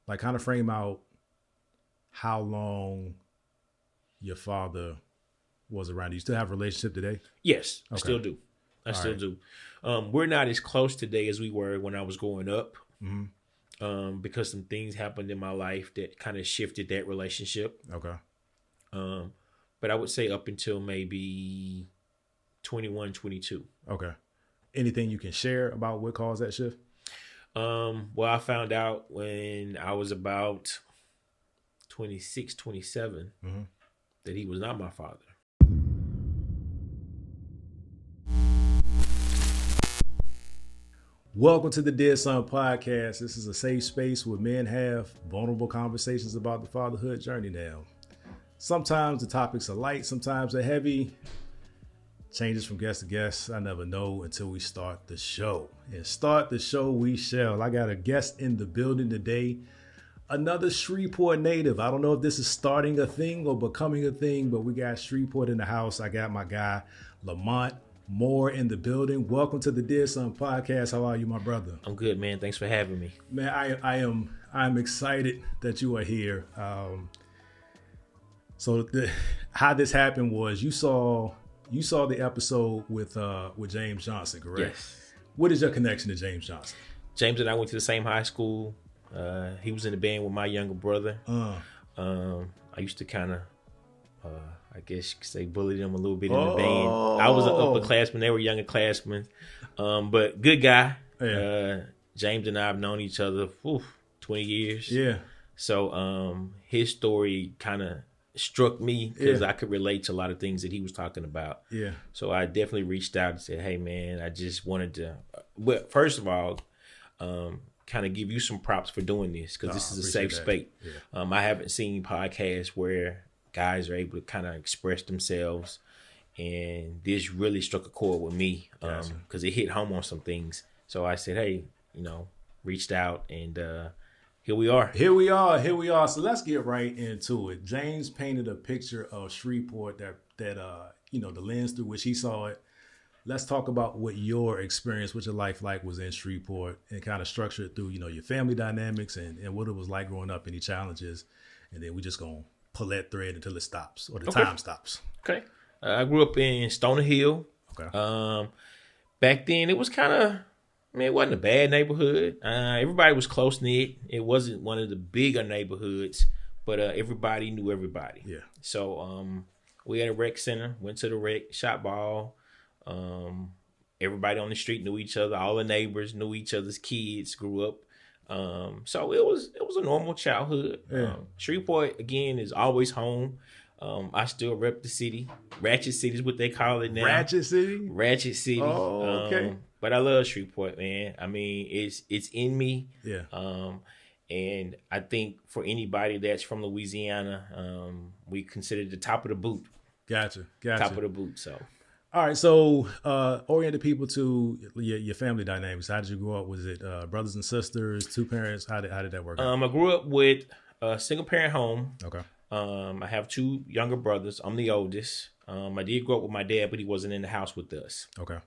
like kind of frame out how long your father was around. Do you still have a relationship today? Yes, I Okay. still do. I All still right. do. We're not as close today as we were when I was growing up, Mm-hmm. because some things happened in my life that kind of shifted that relationship. Okay. Um, but I would say up until maybe 21, 22. Okay. Anything you can share about what caused that shift? Well, I found out when I was about 26, 27 Mm-hmm. that he was not my father. Welcome to the Dear Son podcast. This is a safe space where men have vulnerable conversations about the fatherhood journey now. Sometimes the topics are light, sometimes they're heavy. Changes from guest to guest. I never know until we start the show. And start the show we shall. I got a guest in the building today. Another Shreveport native. I don't know if this is starting a thing or becoming a thing, but we got Shreveport in the house. I got my guy, Lamont Moore in the building. Welcome to the Dear Son podcast. How are you, my brother? I'm good, man. Thanks for having me. Man, I'm excited that you are here. How this happened was you saw the episode with James Johnson, correct? Yes. What is your connection to James Johnson? James and I went to the same high school. He was in the band with my younger brother. I used to kind of, I guess you could say, bully them a little bit in the band. I was an upperclassman; they were younger classmen. But good guy. Yeah. James and I have known each other 20 years. Yeah. So his story kind of struck me because I could relate to a lot of things that he was talking about. Yeah. So I definitely reached out and said, "Hey, man, I just wanted to." Well, first of all, kind of give you some props for doing this because this is a safe space. Yeah. I haven't seen podcasts where guys are able to kind of express themselves, and this really struck a chord with me because it hit home on some things. So I said, "Hey, reached out, and here we are." Here we are. So let's get right into it. James painted a picture of Shreveport that the lens through which he saw it. Let's talk about what your experience, what your life like was in Shreveport, and kind of structure it through, your family dynamics and what it was like growing up, any challenges, and then we just gonna pull that thread until it stops or the time stops. Okay. I grew up in Stoner Hill. Okay. Back then, it was kind of, it wasn't a bad neighborhood. Everybody was close knit. It wasn't one of the bigger neighborhoods, but everybody knew everybody. Yeah. So we had a rec center. Went to the rec, shot ball. Everybody on the street knew each other. All the neighbors knew each other's kids. Grew up. So it was a normal childhood. Yeah. Shreveport again is always home. I still rep the city. Ratchet City is what they call it now. Ratchet City. Ratchet City. Oh, okay. But I love Shreveport, man. I mean, it's in me. Yeah. And I think for anybody that's from Louisiana, we consider it the top of the boot. Gotcha. Top of the boot. So. All right, so oriented people to your family dynamics. How did you grow up? Was it brothers and sisters, two parents? How did that work out? I grew up with a single parent home. Okay. I have two younger brothers. I'm the oldest. I did grow up with my dad, but he wasn't in the house with us. Okay.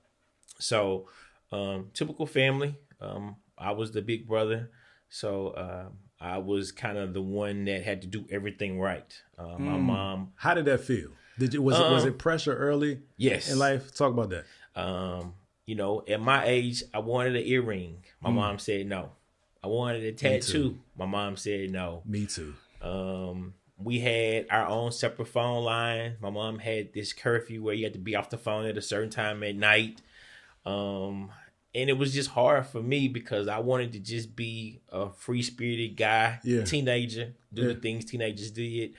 So typical family. I was the big brother, so I was kind of the one that had to do everything right. My mom. How did that feel? Was it pressure early? Yes. In life? Talk about that. At my age, I wanted an earring. My mom said no. I wanted a tattoo. My mom said no. Me too. We had our own separate phone line. My mom had this curfew where you had to be off the phone at a certain time at night. And it was just hard for me because I wanted to just be a free-spirited guy, teenager, do the things teenagers did.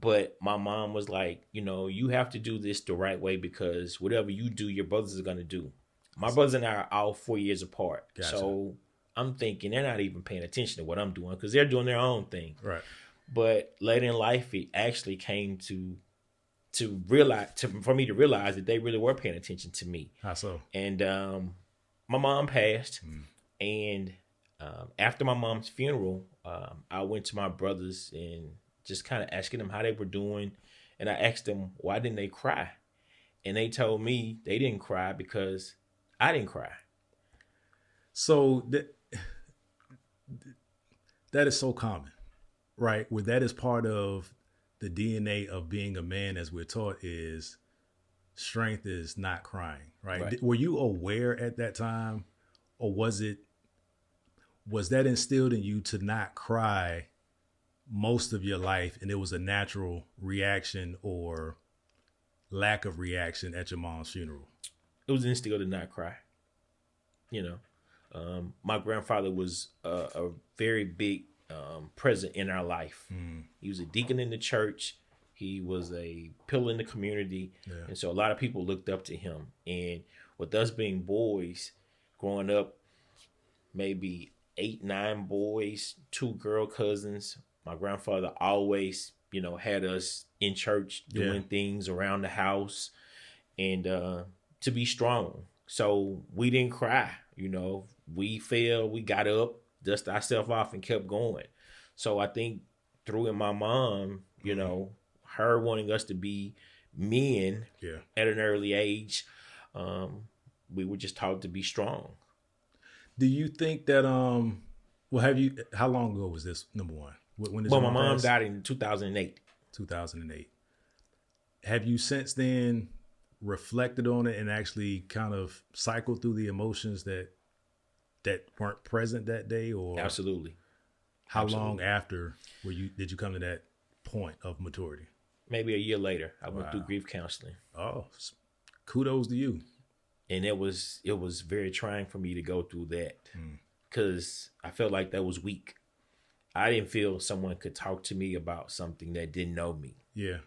But my mom was like, you have to do this the right way because whatever you do, your brothers are going to do. My brothers and I are all 4 years apart. Gotcha. So I'm thinking they're not even paying attention to what I'm doing because they're doing their own thing. Right. But later in life, it actually came to realize, for me to realize that they really were paying attention to me. How so? And my mom passed. And after my mom's funeral, I went to my brothers and just kind of asking them how they were doing. And I asked them, why didn't they cry? And they told me they didn't cry because I didn't cry. So that is so common, right? Where that is part of the DNA of being a man, as we're taught, is strength is not crying, right? Were you aware at that time, or was that instilled in you to not cry most of your life, and it was a natural reaction or lack of reaction at your mom's funeral? It was instilled to not cry. My grandfather was a very big present in our life. He was a deacon in the church. He was a pillar in the community. Yeah. And so a lot of people looked up to him. And with us being boys, growing up, maybe 8, 9 boys, 2 girl cousins, my grandfather always, had us in church doing things around the house and to be strong. So we didn't cry, we fell, we got up, dusted ourselves off and kept going. So I think through in my mom, her wanting us to be men at an early age, we were just taught to be strong. Do you think that, how long ago was this, number one? When my mom died in 2008. 2008. Have you since then reflected on it and actually kind of cycled through the emotions that weren't present that day? Or Absolutely. How long after did you come to that point of maturity? Maybe a year later. I went through grief counseling. Oh, kudos to you. And it was very trying for me to go through that because I felt like that was weak. I didn't feel someone could talk to me about something that didn't know me. Yeah.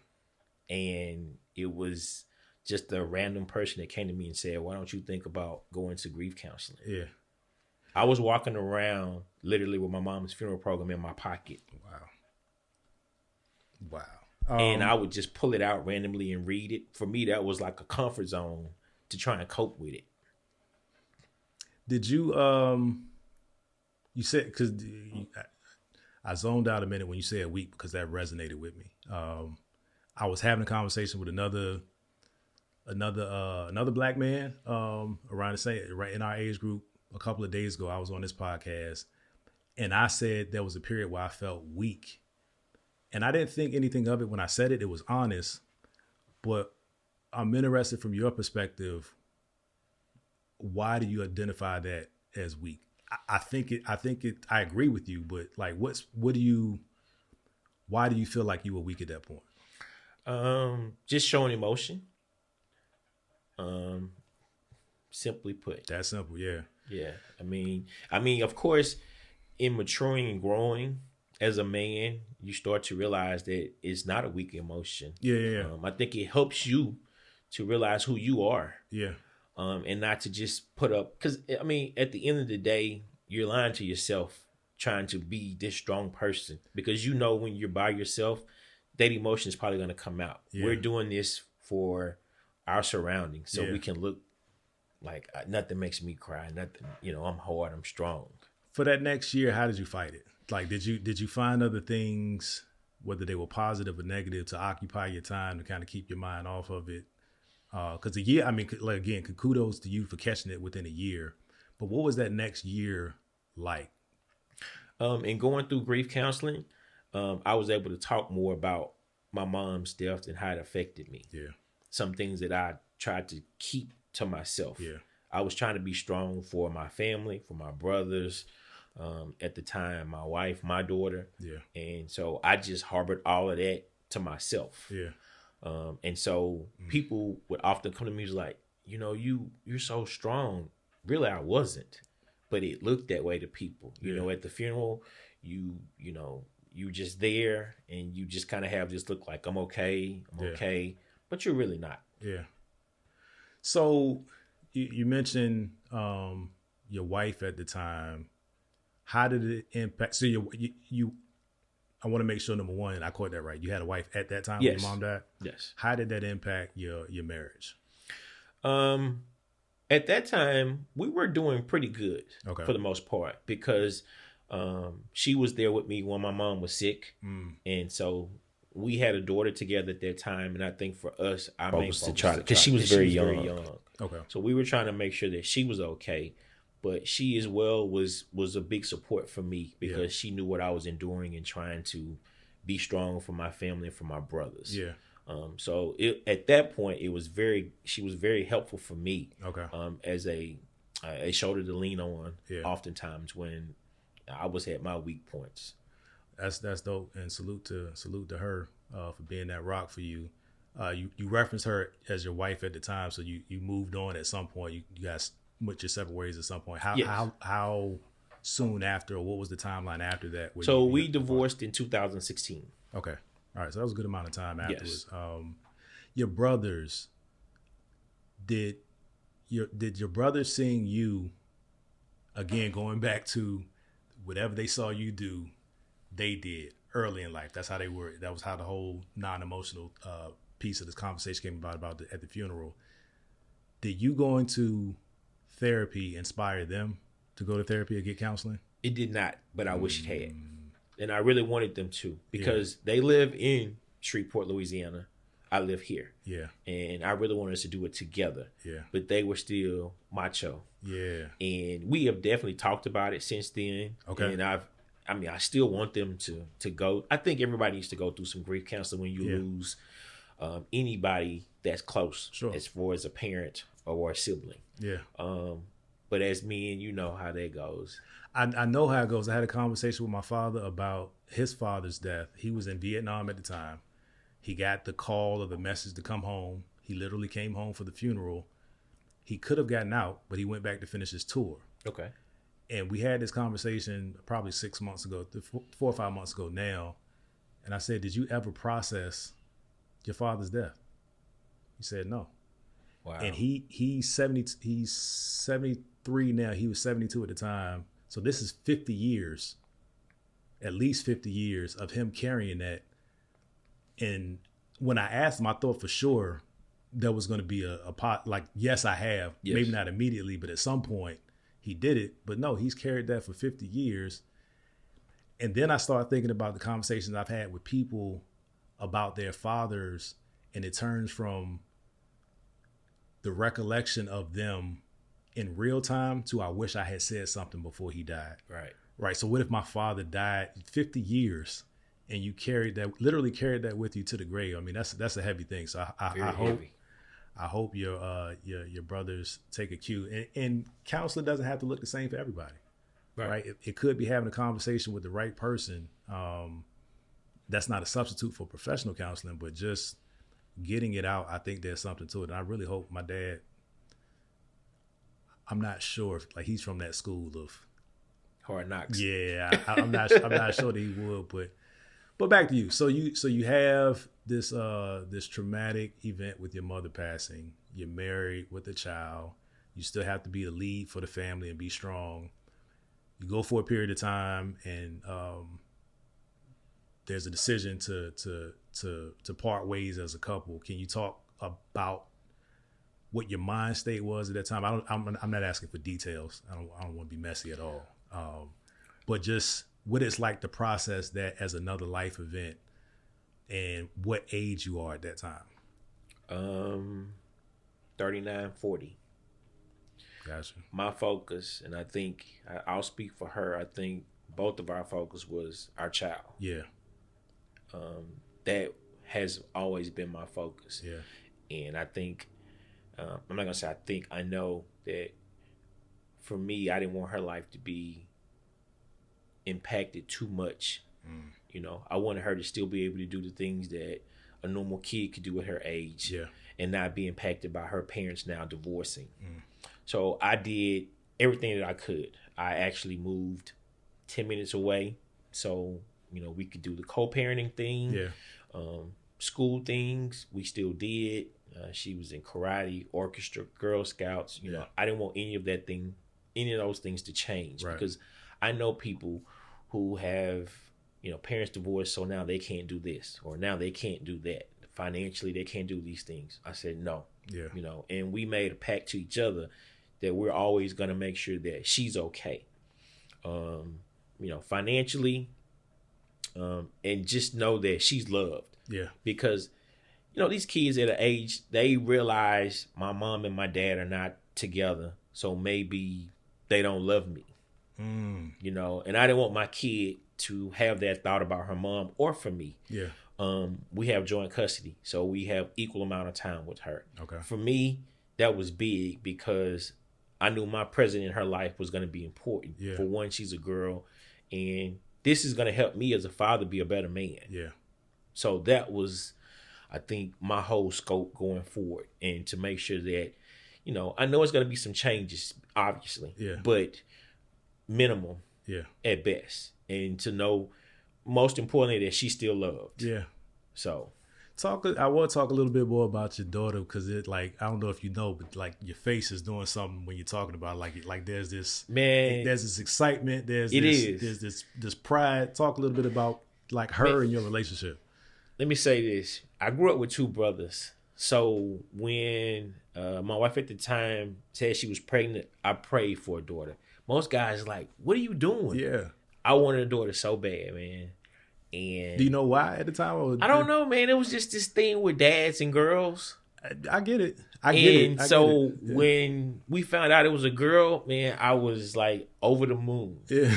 And it was just a random person that came to me and said, why don't you think about going to grief counseling? Yeah. I was walking around literally with my mom's funeral program in my pocket. Wow. And I would just pull it out randomly and read it. For me, that was like a comfort zone to try and cope with it. Did you, you said, because I zoned out a minute when you said weak because that resonated with me. I was having a conversation with another black man around the same, right in our age group a couple of days ago. I was on this podcast and I said there was a period where I felt weak. And I didn't think anything of it when I said it. It was honest. But I'm interested from your perspective. Why do you identify that as weak? I I agree with you, but like, why do you feel like you were weak at that point? Just showing emotion. Simply put. That's simple. Yeah. Yeah. I mean, of course, in maturing and growing as a man, you start to realize that it's not a weak emotion. Yeah. I think it helps you to realize who you are. Yeah. And not to just put up, because at the end of the day, you're lying to yourself trying to be this strong person, because when you're by yourself, that emotion is probably going to come out. Yeah. We're doing this for our surroundings, so we can look like nothing makes me cry. Nothing, I'm hard, I'm strong. For that next year, how did you fight it? Like, did you find other things, whether they were positive or negative, to occupy your time to kind of keep your mind off of it? Because again, kudos to you for catching it within a year. But what was that next year like? And going through grief counseling, I was able to talk more about my mom's death and how it affected me. Yeah. Some things that I tried to keep to myself. Yeah. I was trying to be strong for my family, for my brothers, at the time, my wife, my daughter. Yeah. And so I just harbored all of that to myself. Yeah. And so people would often come to me like, you're so strong. Really, I wasn't, but it looked that way to people. At the funeral, you just there and you just kind of have this look like I'm okay, okay, but you're really not. Yeah. So you mentioned your wife at the time. How did it impact? So I want to make sure, number one, I caught that right. You had a wife at that time when your mom died? Yes. How did that impact your marriage? At that time, we were doing pretty good for the most part, because she was there with me when my mom was sick. And so we had a daughter together at that time. And I think for us, our main focus was to try, because she was very young. Okay. So we were trying to make sure that she was okay. but she as well was a big support for me because she knew what I was enduring and trying to be strong for my family and for my brothers. Yeah. So at that point, she was very helpful for me. Okay. As a shoulder to lean on. Yeah. Oftentimes when I was at my weak points. That's dope, and salute to her for being that rock for you. You referenced her as your wife at the time, so you moved on at some point. You guys went your separate ways at some point. How soon after, or what was the timeline after that? So we divorced in 2016. Okay, all right. So that was a good amount of time afterwards. Yes. Your brothers, did your brothers seeing you again, going back to whatever they saw you do, they did early in life. That's how they were. That was how the whole non-emotional piece of this conversation came about at the funeral. Did you going to therapy inspire them to go to therapy or get counseling? It did not, but I wish it had. And I really wanted them to, because they live in Shreveport, Louisiana. I live here. Yeah. And I really wanted us to do it together. Yeah. But they were still macho. Yeah. And we have definitely talked about it since then. Okay. And I still want them to go. I think everybody needs to go through some grief counseling when you lose anybody that's close, as far as a parent or a sibling. Yeah. But as men, you know how that goes. I know how it goes. I had a conversation with my father about his father's death. He was in Vietnam at the time. He got the call or the message to come home. He literally came home for the funeral. He could have gotten out, but he went back to finish his tour. Okay. And we had this conversation probably 6 months ago, 4 or 5 months ago now. And I said, did you ever process your father's death? He said, no. Wow. And he's 73 now. He was 72 at the time. So this is 50 years, at least 50 years of him carrying that. And when I asked him, I thought for sure there was going to be a pot, like, yes, I have. Yes. Maybe not immediately, but at some point he did it. But no, he's carried that for 50 years. And then I started thinking about the conversations I've had with people about their fathers, and it turns from the recollection of them in real time to I wish I had said something before he died. Right. Right. So what if my father died 50 years and you literally carried that with you to the grave? I mean, that's a heavy thing. So I hope your brothers take a cue. And counseling doesn't have to look the same for everybody. Right. It could be having a conversation with the right person. That's not a substitute for professional counseling, but just getting it out. I think there's something to it. And I really hope my dad, I'm not sure if, like, he's from that school of hard knocks. Yeah. I'm not sure that he would, but back to you. So you have this traumatic event with your mother passing. You're married with a child. You still have to be the lead for the family and be strong. You go for a period of time, and there's a decision to part ways as a couple. Can you talk about what your mind state was at that time? I'm not asking for details. I don't want to be messy at all. But just what it's like to process that as another life event, and what age you are at that time. 39, 40. Gotcha. My focus, and I think I'll speak for her, I think both of our focus was our child. Yeah. That has always been my focus. Yeah. And I think, I'm not going to say I think, I know that for me, I didn't want her life to be impacted too much. You know, I wanted her to still be able to do the things that a normal kid could do at her age. Yeah. And not be impacted by her parents now divorcing. So I did everything that I could. I actually moved 10 minutes away so, you know, we could do the co-parenting thing. Yeah. School things, we still did. She was in karate, orchestra, Girl Scouts. You know, I didn't want any of those things to change. Right. Because I know people who have, you know, parents divorced, so now they can't do this, or now they can't do that. Financially, they can't do these things. I said no. Yeah. You know, and we made a pact to each other that we're always going to make sure that she's okay. You know, financially, and just know that she's loved. Yeah. Because, you know, these kids at an age, they realize my mom and my dad are not together. So maybe they don't love me. You know, and I didn't want my kid to have that thought about her mom or for me. Yeah. We have joint custody, so we have equal amount of time with her. Okay. For me, that was big because I knew my presence in her life was going to be important. Yeah. For one, she's a girl, and this is going to help me as a father be a better man. Yeah. So that was, I think, my whole scope going forward, and to make sure that, you know, I know it's going to be some changes, obviously, but minimal at best, and to know, most importantly, that she's still loved. Yeah. So I want to talk a little bit more about your daughter, because it, like, I don't know if you know, but like your face is doing something when you're talking about like there's this excitement, there's this pride. Talk a little bit about like her and your relationship. Let me say this: I grew up with two brothers. So when my wife at the time said she was pregnant, I prayed for a daughter. Most guys like, what are you doing? Yeah. I wanted a daughter so bad, man. And do you know why at the time? Or I don't know, man. It was just this thing with dads and girls. I get it. I get it. When we found out it was a girl, man, I was like over the moon. Yeah.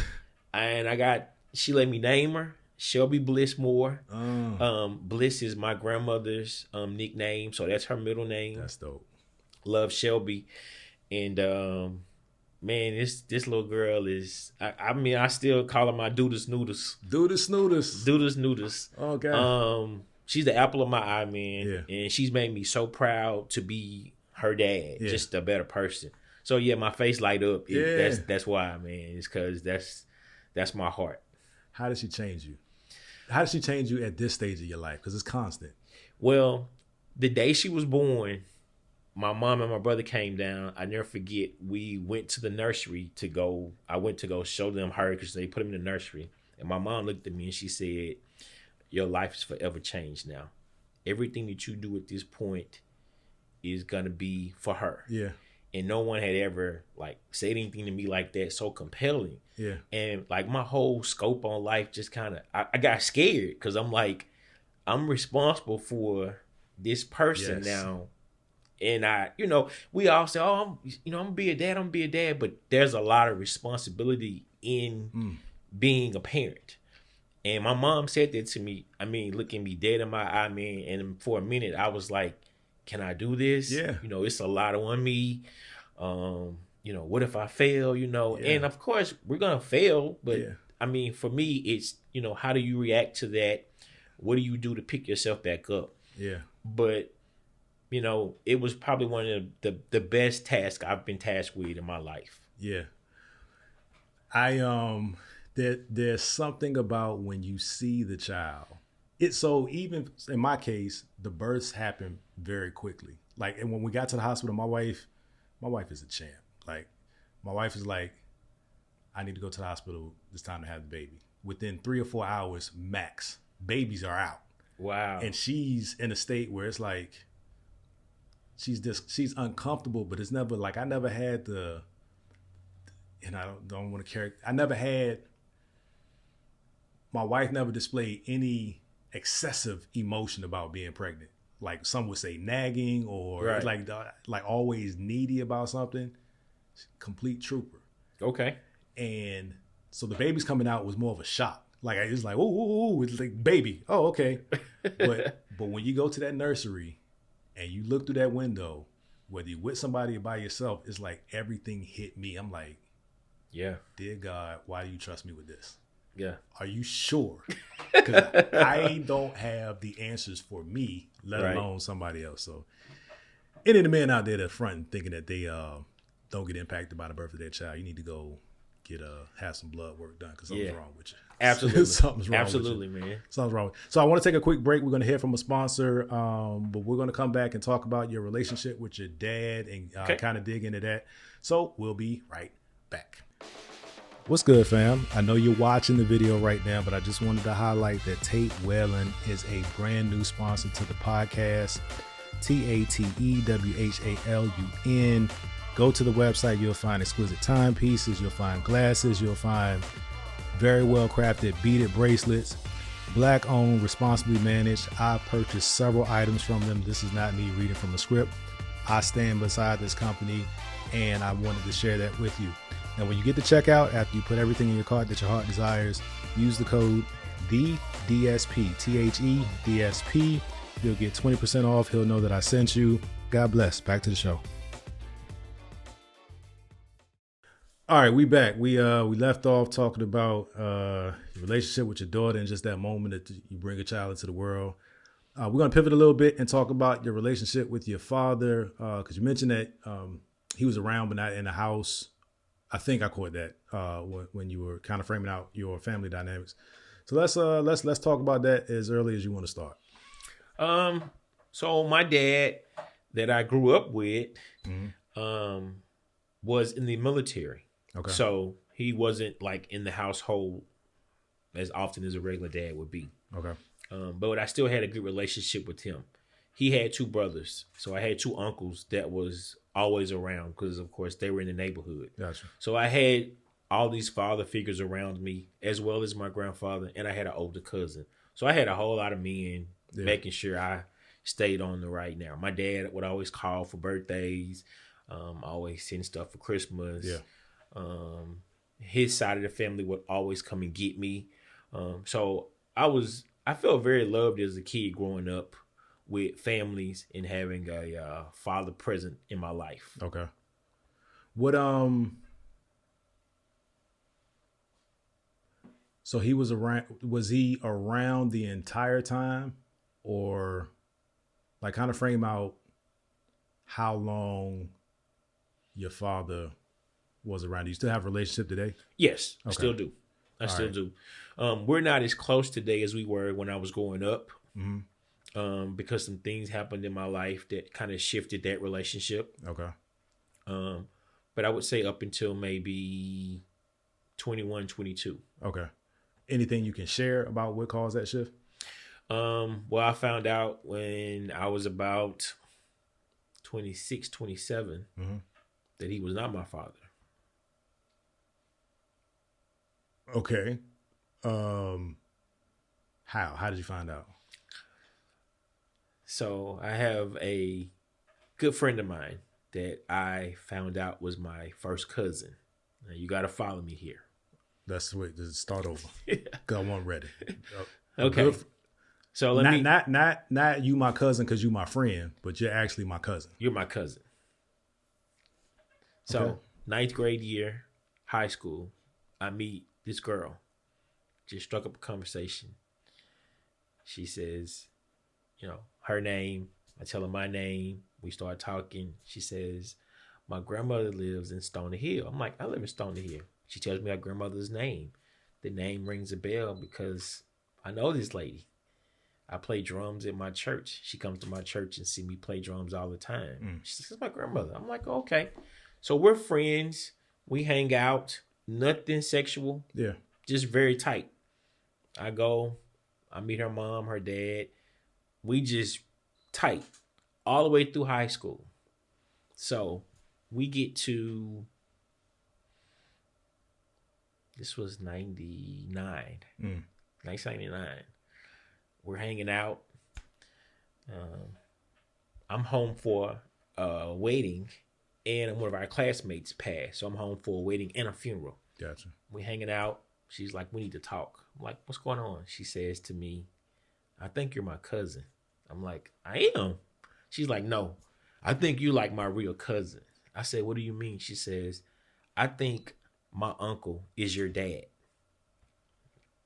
And she let me name her Shelby Bliss Moore. Bliss is my grandmother's nickname, so that's her middle name. That's dope. Love Shelby. And man, this little girl is, I mean, I still call her my Dudas Noodles. Dudas Noodles. Dudas Noodles. Okay. She's the apple of my eye, man. Yeah. And she's made me so proud to be her dad, just a better person. So yeah, my face light up. That's why, man. It's because that's my heart. How did she change you? How did she change you at this stage of your life? Because it's constant. Well, the day she was born, my mom and my brother came down. I never forget. We went to the nursery I went to go show them her because they put him in the nursery. And my mom looked at me and she said, your life is forever changed now. Everything that you do at this point is going to be for her. Yeah. And no one had ever like said anything to me like that so compelling. Yeah. And like my whole scope on life just kind of, I got scared because I'm like, I'm responsible for this person now. And we all say, oh, I'm gonna be a dad, but there's a lot of responsibility in being a parent. And my mom said that to me, I mean, looking me dead in my eye, man. And for a minute, I was like, can I do this? Yeah. It's a lot on me. What if I fail, And of course, we're going to fail. But I mean, for me, it's, how do you react to that? What do you do to pick yourself back up? Yeah. But, it was probably one of the best tasks I've been tasked with in my life. Yeah. There's something about when you see the child. So even in my case, the births happen very quickly. Like, and when we got to the hospital, my wife is a champ. Like, my wife is like, I need to go to the hospital. It's time to have the baby. Within 3 or 4 hours max, babies are out. Wow. And she's in a state where it's like, she's uncomfortable, but it's never like, I never had and I don't want to carry, my wife never displayed any excessive emotion about being pregnant. Like some would say nagging or like always needy about something. Complete trooper. Okay. And so the baby's coming out was more of a shock. Like it's like, ooh, it's like baby. Oh, okay. But when you go to that nursery and you look through that window, whether you're with somebody or by yourself, it's like everything hit me. I'm like, yeah, dear God, why do you trust me with this? Yeah. Are you sure? Because I don't have the answers for me, let alone somebody else. So any of the men out there that front thinking that they don't get impacted by the birth of their child, you need to go have some blood work done because something's wrong with you. Absolutely. Something's wrong Absolutely, with you. Man. Something's wrong. So I want to take a quick break. We're going to hear from a sponsor, but we're going to come back and talk about your relationship with your dad and kind of dig into that. So we'll be right back. What's good, fam? I know you're watching the video right now, but I just wanted to highlight that Tate Whalen is a brand new sponsor to the podcast. TATEWHALUN. Go to the website. You'll find exquisite timepieces. You'll find glasses. You'll find very well crafted beaded bracelets. Black owned, responsibly managed. I purchased several items from them. This is not me reading from the script. I stand beside this company and I wanted to share that with you. And when you get to checkout, after you put everything in your cart that your heart desires, use the code the DSP, THEDSP. You'll get 20% off. He'll know that I sent you. God bless. Back to the show. All right, we back. We left off talking about your relationship with your daughter and just that moment that you bring a child into the world. We're going to pivot a little bit and talk about your relationship with your father, because you mentioned that he was around but not in the house. I think I caught that when you were kind of framing out your family dynamics. So let's talk about that as early as you want to start. So my dad that I grew up with was in the military. Okay. So he wasn't like in the household as often as a regular dad would be. Okay. But I still had a good relationship with him. He had two brothers. So I had two uncles that was always around because, of course, they were in the neighborhood. Gotcha. So I had all these father figures around me, as well as my grandfather, and I had an older cousin. So I had a whole lot of men making sure I stayed on the right now. My dad would always call for birthdays, always send stuff for Christmas. Yeah. His side of the family would always come and get me. So I felt very loved as a kid growing up with families and having a father present in my life. Okay. What so he was he around the entire time, or like kind of frame out how long your father was around? Do you still have a relationship today? Yes, okay. I still do. I still do. We're not as close today as we were when I was growing up, because some things happened in my life that kind of shifted that relationship. Okay. But I would say up until maybe 21, 22. Okay. Anything you can share about what caused that shift? Well, I found out when I was about 26, 27, that he was not my father. Okay. How did you find out? So I have a good friend of mine that I found out was my first cousin. Now you got to follow me here. That's sweet. Just start over. Go on, ready. Okay. So not you my cousin because you my friend, but you're actually my cousin. You're my cousin. So 9th grade year, high school, I meet this girl. Just struck up a conversation. She says, her name. I tell her my name. We start talking. She says, my grandmother lives in Stony Hill. I'm like, I live in Stony Hill. She tells me her grandmother's name. The name rings a bell because I know this lady. I play drums at my church. She comes to my church and see me play drums all the time. She says, my grandmother. I'm like, okay. So we're friends. We hang out. Nothing sexual. Yeah. Just very tight. I meet her mom, her dad. We just tight all the way through high school. So we get to, this was 1999. We're hanging out. I'm home for a wedding, and one of our classmates passed. So I'm home for a wedding and a funeral. Gotcha. We hanging out. She's like, we need to talk. I'm like, what's going on? She says to me, I think you're my cousin. I'm like, I am. She's like, no, I think you like my real cousin. I said, what do you mean? She says, I think my uncle is your dad.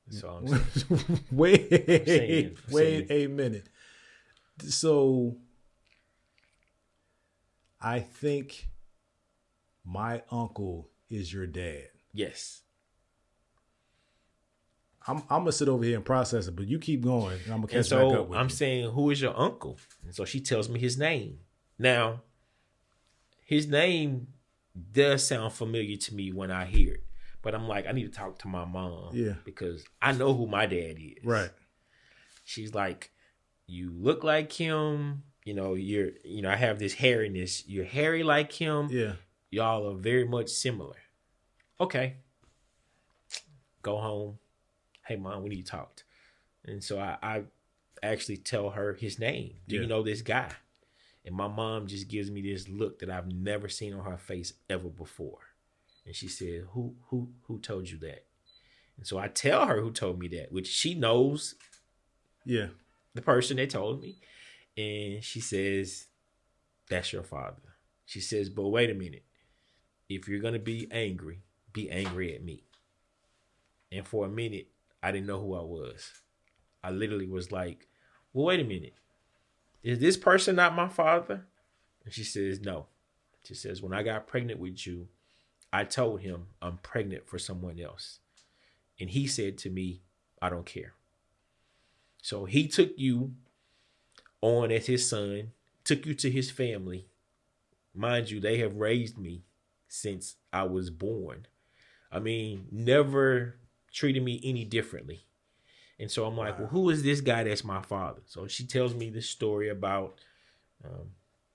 So I'm saying, wait a minute. So I think my uncle is your dad. Yes. I'm gonna sit over here and process it, but you keep going, and I'm gonna catch back up with you. I'm saying, who is your uncle? And so she tells me his name. Now, his name does sound familiar to me when I hear it, but I'm like, I need to talk to my mom, because I know who my dad is. Right. She's like, you look like him. I have this hairiness. You're hairy like him. Yeah. Y'all are very much similar. Okay. Go home. Hey, Mom, we need to talk. And so I actually tell her his name. Do you know this guy? And my mom just gives me this look that I've never seen on her face ever before. And she said, who told you that? And so I tell her who told me that, which she knows Yeah. the person that told me. And she says, that's your father. She says, but wait a minute. If you're going to be angry at me. And for a minute, I didn't know who I was. I literally was like, well, wait a minute. Is this person not my father? And she says, no. She says, when I got pregnant with you, I told him I'm pregnant for someone else. And he said to me, I don't care. So he took you on as his son, took you to his family. Mind you, they have raised me since I was born. I mean, never treated me any differently. And so I'm like, well, who is this guy that's my father? So she tells me this story about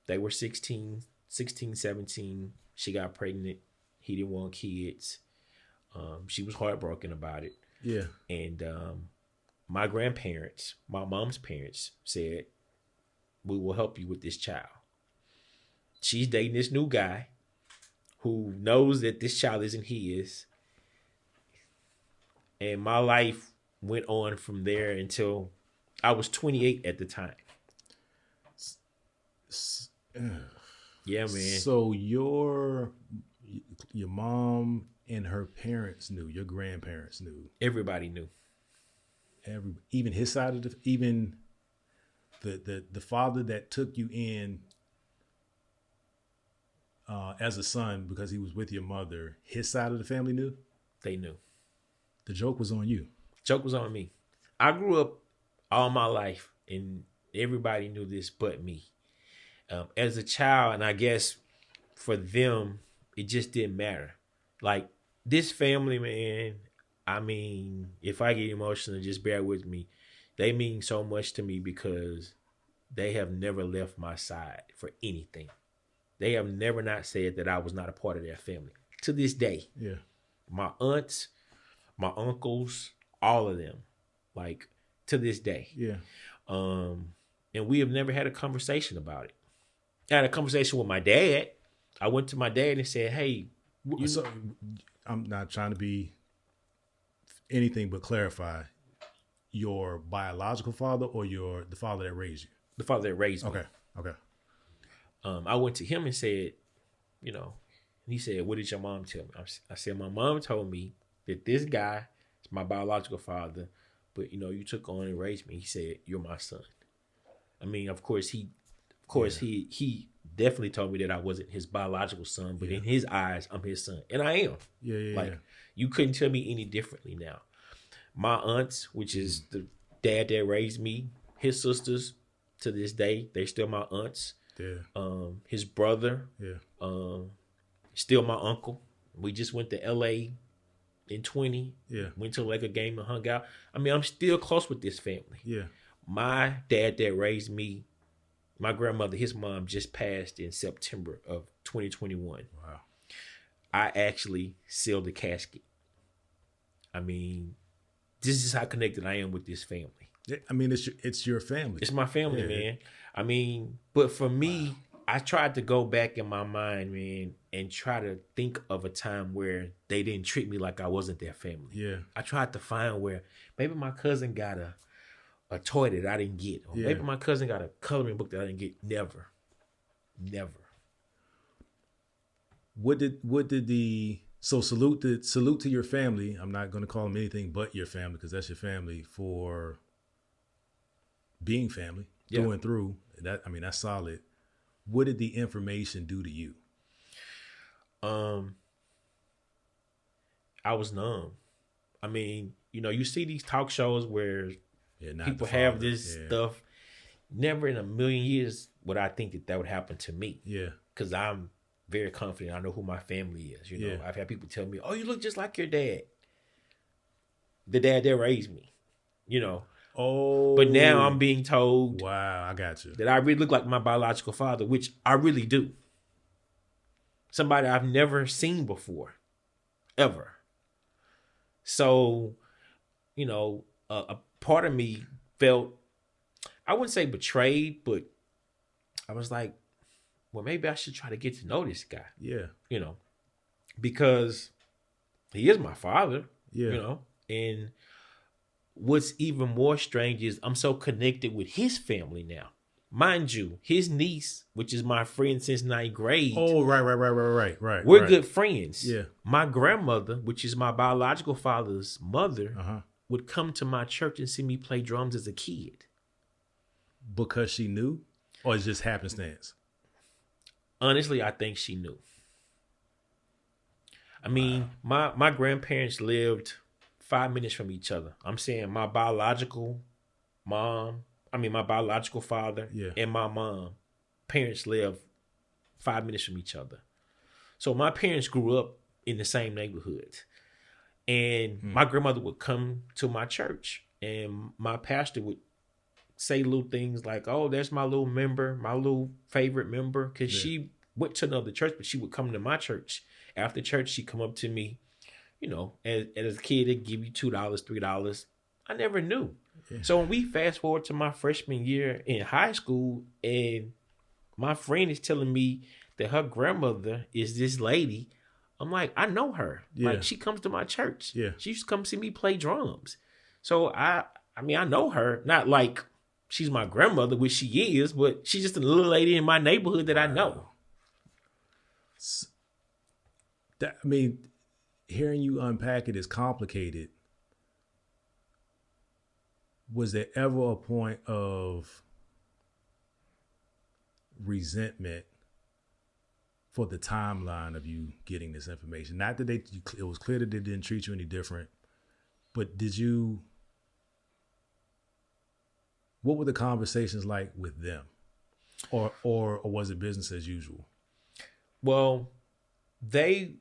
they were 16, 17. She got pregnant. He didn't want kids. She was heartbroken about it. Yeah. And my grandparents, my mom's parents, said, we will help you with this child. She's dating this new guy who knows that this child isn't his. And my life went on from there until I was 28 at the time. Yeah, man. So your mom and her parents knew, your grandparents knew. Everybody knew. Even his side of even the father that took you in as a son because he was with your mother, his side of the family knew? They knew. The joke was on you. Joke was on me. I grew up all my life and everybody knew this but me. As a child, and I guess for them, it just didn't matter. Like this family, man, I mean, if I get emotional, just bear with me. They mean so much to me because they have never left my side for anything. They have never not said that I was not a part of their family. To this day. Yeah. My aunts, my uncles, all of them. Like to this day. Yeah. And we have never had a conversation about it. I had a conversation with my dad. I went to my dad and said, hey, so I'm not trying to be anything but clarify. Your biological father or the father that raised you? The father that raised me. Okay. I went to him and said, and he said, what did your mom tell me? I said, my mom told me that this guy is my biological father, but you took on and raised me. He said, you're my son. I mean, of course, he definitely told me that I wasn't his biological son, but in his eyes, I'm his son. And I am. Yeah. You couldn't tell me any differently now. My aunts, which is the dad that raised me, his sisters, to this day, they're still my aunts. Yeah. His brother, still my uncle. We just went to LA in 20. Yeah. Went to a Laker game and hung out. I mean, I'm still close with this family. Yeah. My dad that raised me, my grandmother, his mom just passed in September of 2021. Wow. I actually sealed the casket. I mean, this is how connected I am with this family. Yeah, I mean, it's your family. It's my family, man. I mean, but for me, I tried to go back in my mind, man, and try to think of a time where they didn't treat me like I wasn't their family. Yeah. I tried to find where maybe my cousin got a toy that I didn't get. Or maybe my cousin got a coloring book that I didn't get. Never. So salute to your family. I'm not going to call them anything but your family because that's your family for being family through and through. That's solid. What did the information do to you? I was numb. I mean, you see these talk shows where people have this stuff. Never in a million years would I think that would happen to me. Yeah. Because I'm very confident. I know who my family is. I've had people tell me, oh, you look just like your dad. The dad that raised me. Oh. But now I'm being told. Wow, I got you. That I really look like my biological father, which I really do. Somebody I've never seen before. Ever. So, a part of me felt, I wouldn't say betrayed, but I was like, well, maybe I should try to get to know this guy. Yeah. because he is my father, Yeah. you know. And what's even more strange is I'm so connected with his family now. Mind you, his niece, which is my friend since ninth grade. Oh, right. We're good friends. Yeah. My grandmother, which is my biological father's mother, would come to my church and see me play drums as a kid. Because she knew? Or it's just happenstance? Honestly, I think she knew. I mean, my grandparents lived 5 minutes from each other. I'm saying my biological father and my mom, parents live 5 minutes from each other. So my parents grew up in the same neighborhood. And my grandmother would come to my church, and my pastor would say little things like, oh, there's my little member, my little favorite member. Because she went to another church, but she would come to my church. After church, she'd come up to me, you know, as a kid, they'd give you $2, $3. I never knew. Yeah. So when we fast forward to my freshman year in high school, and my friend is telling me that her grandmother is this lady, I'm like, I know her. Yeah. Like, she comes to my church. Yeah. She used to come see me play drums. So I mean, I know her. Not like she's my grandmother, which she is, but she's just a little lady in my neighborhood that I know. I mean, hearing you unpack it is complicated. Was there ever a point of resentment for the timeline of you getting this information? Not that it was clear that they didn't treat you any different, but what were the conversations like with them? Or was it business as usual? Well, they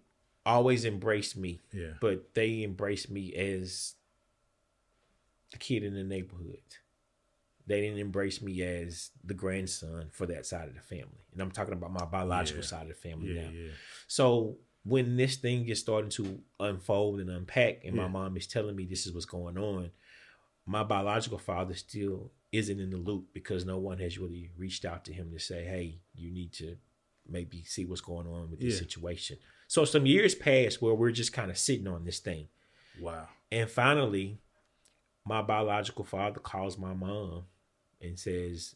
always embraced me. Yeah. But they embraced me as the kid in the neighborhood. They didn't embrace me as the grandson for that side of the family. And I'm talking about my biological side of the family now. Yeah. So when this thing is starting to unfold and unpack, and my mom is telling me this is what's going on, my biological father still isn't in the loop because no one has really reached out to him to say, hey, you need to maybe see what's going on with this situation. So some years passed where we're just kind of sitting on this thing. Wow. And finally, my biological father calls my mom and says,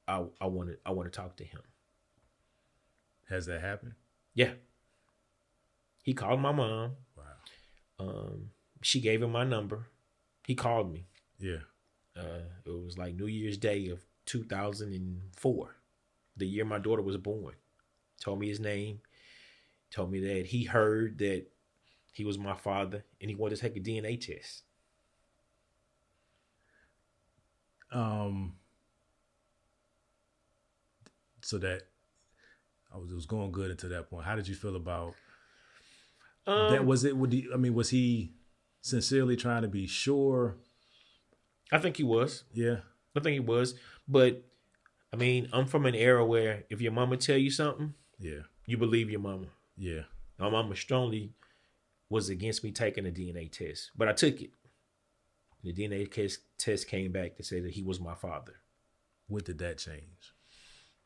I want to talk to him. Has that happened? Yeah. He called my mom. Wow. She gave him my number. He called me. Yeah. It was like New Year's Day of 2004, the year my daughter was born. Told me his name. Told me that he heard that he was my father and he wanted to take a DNA test. So that it was going good until that point. How did you feel about that? Was he sincerely trying to be sure? I think he was. Yeah. I think he was. But I mean, I'm from an era where if your mama tell you something, you believe your mama. Yeah. My mama strongly was against me taking a DNA test, but I took it. The DNA test came back to say that he was my father. What did that change?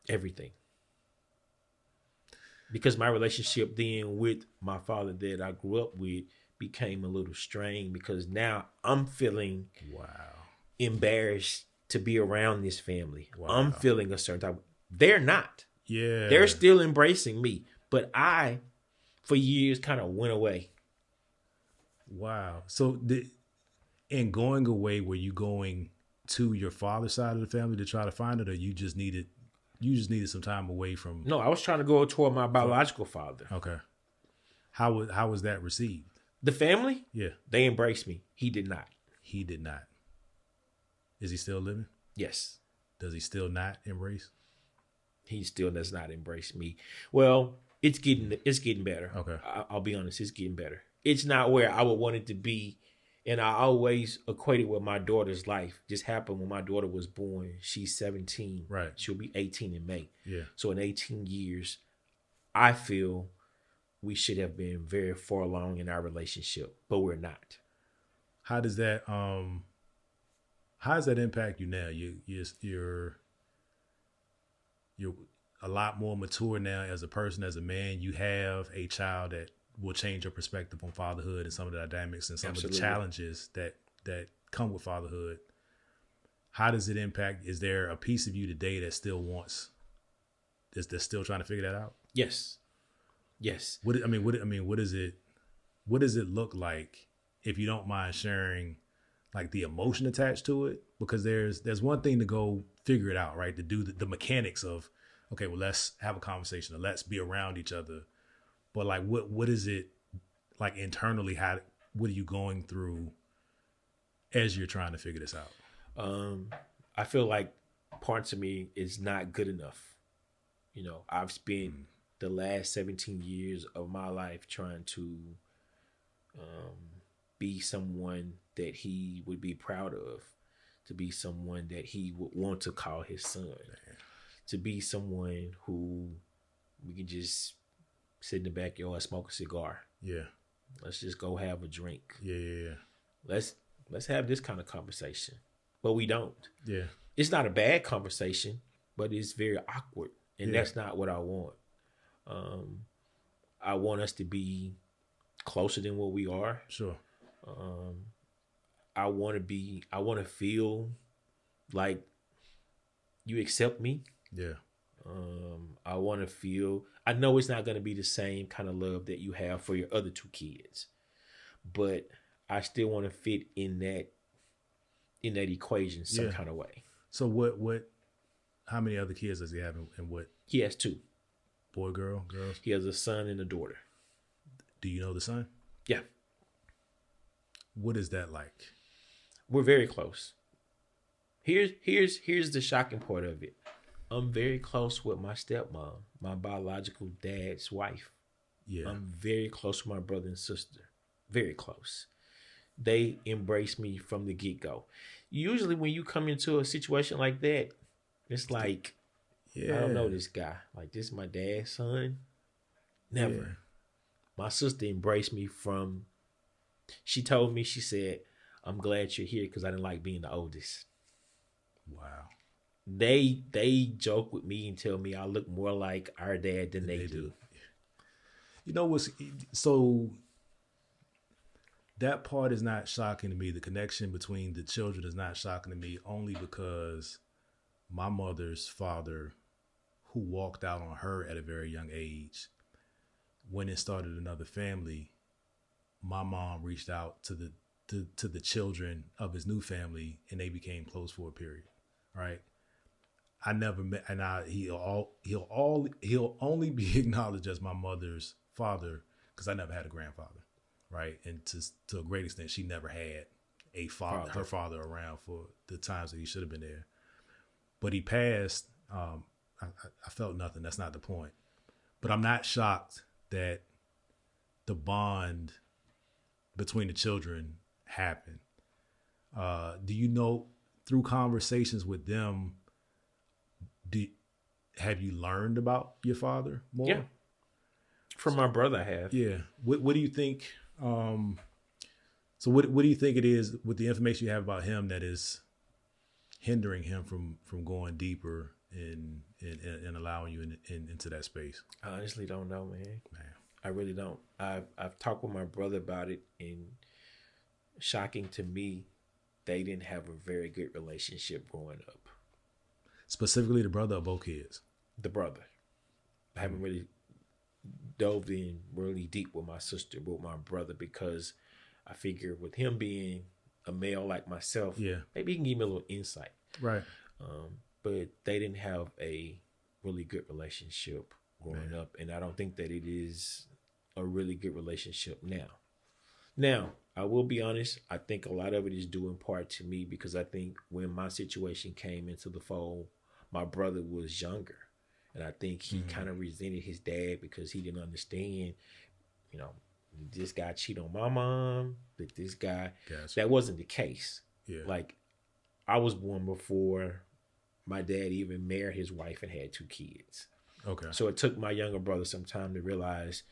Everything. Because my relationship then with my father that I grew up with became a little strained because now I'm feeling embarrassed to be around this family. Wow. I'm feeling a certain type. They're not. Yeah. They're still embracing me. But I, for years, kind of went away. Wow. So in going away, were you going to your father's side of the family to try to find it, or you just needed some time away from? No, I was trying to go toward my biological father. Okay. How was that received? The family? Yeah. They embraced me. He did not. He did not. Is he still living? Yes. Does he still not embrace? He still does not embrace me. Well, it's getting better. Okay. I'll be honest, it's getting better. It's not where I would want it to be. And I always equated with my daughter's life. Just happened when my daughter was born. She's 17. Right. She'll be 18 in May. Yeah. So in 18 years, I feel we should have been very far along in our relationship, but we're not. How does that impact you now? You're a lot more mature now as a person, as a man. You have a child that will change your perspective on fatherhood and some of the dynamics and some Absolutely. of the challenges that come with fatherhood. How does it impact? Is there a piece of you today that still wants, that's still trying to figure that out? Yes. What does it look like, if you don't mind sharing, like the emotion attached to it? Because there's one thing to go figure it out, right? To do the mechanics of, okay, well, let's have a conversation or let's be around each other. But like, what is it like internally? What are you going through as you're trying to figure this out? I feel like parts of me is not good enough. You know, I've spent the last 17 years of my life trying to be someone that he would be proud of, to be someone that he would want to call his son, to be someone who we can just sit in the backyard and smoke a cigar. Yeah. Let's just go have a drink. Yeah. Let's have this kind of conversation. But we don't. Yeah. It's not a bad conversation, but it's very awkward. And that's not what I want. I want us to be closer than what we are. Sure. I want to feel like you accept me. Yeah. I want to feel, I know it's not going to be the same kind of love that you have for your other two kids, but I still want to fit in that equation some kind of way. So how many other kids does he have, and what? He has two. Boy, girls? He has a son and a daughter. Do you know the son? Yeah. What is that like? We're very close. Here's the shocking part of it. I'm very close with my stepmom, my biological dad's wife. Yeah. I'm very close with my brother and sister. Very close. They embrace me from the get-go. Usually when you come into a situation like that, it's like, I don't know this guy. Like, this is my dad's son. Never. Yeah. My sister embraced me from, she told me, she said, I'm glad you're here because I didn't like being the oldest. Wow. They joke with me and tell me I look more like our dad than they do. You know what's, so that part is not shocking to me. The connection between the children is not shocking to me, only because my mother's father, who walked out on her at a very young age, when it started another family, my mom reached out to the children of his new family, and they became close for a period. Right? I never met, and he'll only be acknowledged as my mother's father because I never had a grandfather. Right. And to a great extent, she never had a father, her father around for the times that he should have been there. But he passed. I felt nothing. That's not the point. But I'm not shocked that the bond between the children happened. Do you know, through conversations with them, have you learned about your father more? Yeah. From my brother, I have. Yeah. What do you think? So what do you think it is with the information you have about him that is hindering him from going deeper and allowing you into that space? I honestly don't know, man. I really don't. I've talked with my brother about it, and shocking to me, they didn't have a very good relationship growing up. Specifically the brother or both kids? The brother. I haven't really dove in really deep with my sister, with my brother, because I figure with him being a male like myself, maybe he can give me a little insight. Right. But they didn't have a really good relationship growing up, and I don't think that it is a really good relationship now. Now, I will be honest, I think a lot of it is due in part to me, because I think when my situation came into the fold, my brother was younger. And I think he kind of resented his dad because he didn't understand, you know, this guy cheat on my mom, but this guy, that wasn't the case. Yeah. Like, I was born before my dad even married his wife and had two kids. Okay. So it took my younger brother some time to realize,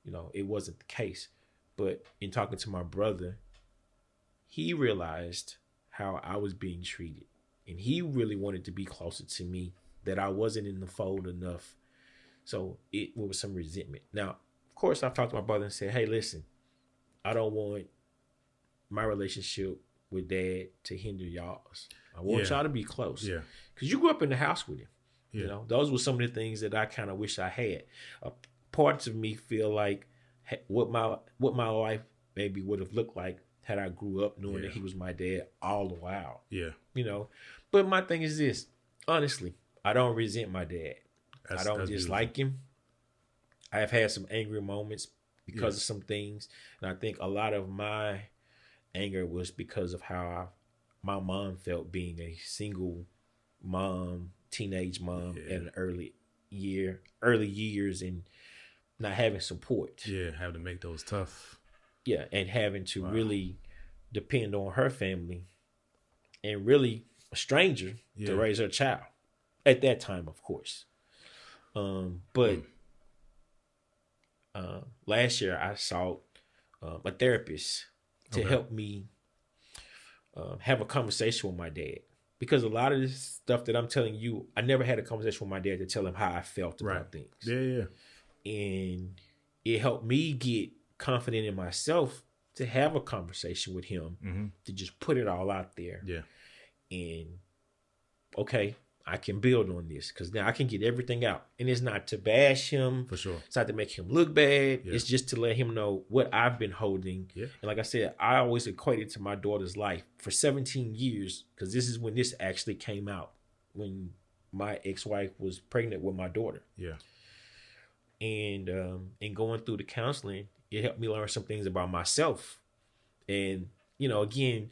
you know, it wasn't the case. But in talking to my brother, he realized how I was being treated. And he really wanted to be closer to me, that I wasn't in the fold enough. So it was some resentment. Now, of course, I've talked to my brother and said, hey, listen, I don't want my relationship with dad to hinder y'all's. I want y'all to be close. Yeah. Because you grew up in the house with him. Yeah. You know, those were some of the things that I kind of wish I had. Parts of me feel like what my life maybe would have looked like had I grew up knowing that he was my dad all the while. Yeah. You know, but my thing is this. Honestly, I don't resent my dad. I don't dislike him. I have had some angry moments because of some things. And I think a lot of my anger was because of how my mom felt being a single mom, teenage mom at an early years and not having support. Yeah, having to make those tough. Yeah, and having to really depend on her family and really a stranger to raise her child. At that time, of course. But last year I sought a therapist to help me have a conversation with my dad. Because a lot of this stuff that I'm telling you, I never had a conversation with my dad to tell him how I felt about things. Yeah. And it helped me get confident in myself to have a conversation with him, to just put it all out there. Yeah. And okay, I can build on this because now I can get everything out. And it's not to bash him. For sure. It's not to make him look bad. Yeah. It's just to let him know what I've been holding. Yeah. And like I said, I always equated to my daughter's life for 17 years because this is when this actually came out, when my ex-wife was pregnant with my daughter. Yeah. And going through the counseling, it helped me learn some things about myself. And, you know, again,